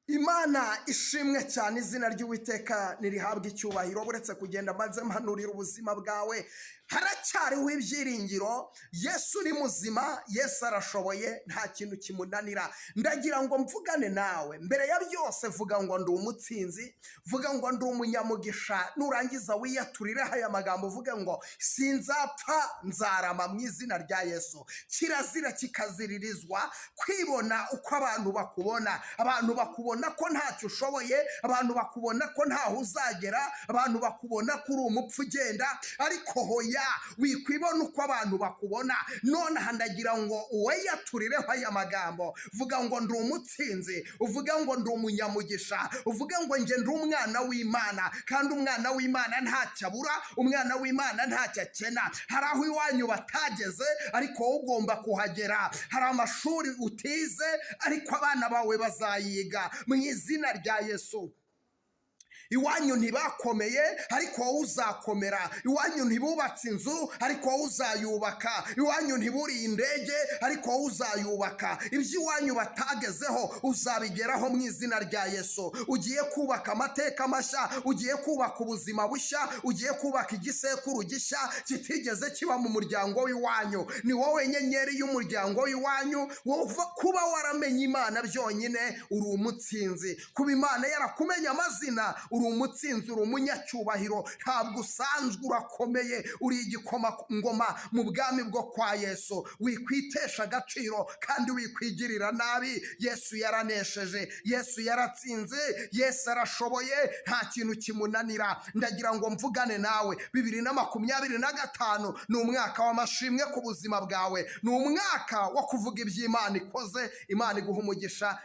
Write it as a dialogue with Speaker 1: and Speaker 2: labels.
Speaker 1: Imana ishimwe cyane, izina ry'Uwiteka nirihabwa icyubahiro. Buretse kugenda maze mpanurira ubuzima bwawe, haracyariho ibyiringiro. Yesu ni muzima, Yesu arashoboye, nta kintu kimunanira. Ndagira ngo mvugane nawe. Mbere ya byose vuga ngo ndi umutsinzi, vuga ngo ndi umunyamugisha. Nurangiza wiyaturireho aya magambo uvuge ngo sinzapfa nzarama mu izina rya Yesu. Kirazira kikaziririzwa kwibona uko abantu bakubona. Abantu bakubona ko ntacyo ushoboye, abantu bakubona ko ntaho uzagera, abantu bakubona ko uri umupfu ugenda, ariko hoya wikwibona uko abantu bakubona. None ndagira ngo uweyaturireho aya magambo. Vuga ngo ndi umutsinzi, uvuga ngo ndi umunyamugisha, uvuga ngo nge ndi umwana w'Imana, kandi umwana w'Imana ntacyo abura, umwana w'Imana ntacyo akena. Hari aho iwanyu batageze ariko wowe ugomba kuhagera. Hari amashuri utize ariko abana bawe bazayiga mu izina rya Yesu. Iwanyu ntibakomeye ariko wowe uzakomera. Iwanyu ntibubatse inzu ariko wowe uzayubaka. Iwanyu ntiburiye indege ariko wowe uzayubaka. Ibyo iwanyu batagezeho uzabigeraho mu izina rya Yesu. Ugiye kubaka amateka mashya, ugiye kubaka ubuzima bushya, ugiye kubaka igisekuru gishya kitigeze kiba mu muryango w'iwanyu. Ni wowe nyenyeri y'umuryango w'iwanyu. Kuba waramenye Imana byonyine uri umutsinzi. Kuba Imana yarakumenya amazina uri umutsinzi, uri umunyacyubahiro. Ntabwo usanzwe, urakomeye, uri igikomangoma mu bwami bwo kwa Yesu. Wikwitesha agaciro kandi wikwigirira nabi. Yesu yaranesheje, Yesu yaratsinze, Yesu arashoboye, nta kintu kimunanira. Ndagira ngo mvugane nawe. 2025 ni umwaka w'amashimwe ku buzima bwawe, ni umwaka wo kuvuga iby'Imana ikoze. Imana iguha umugisha.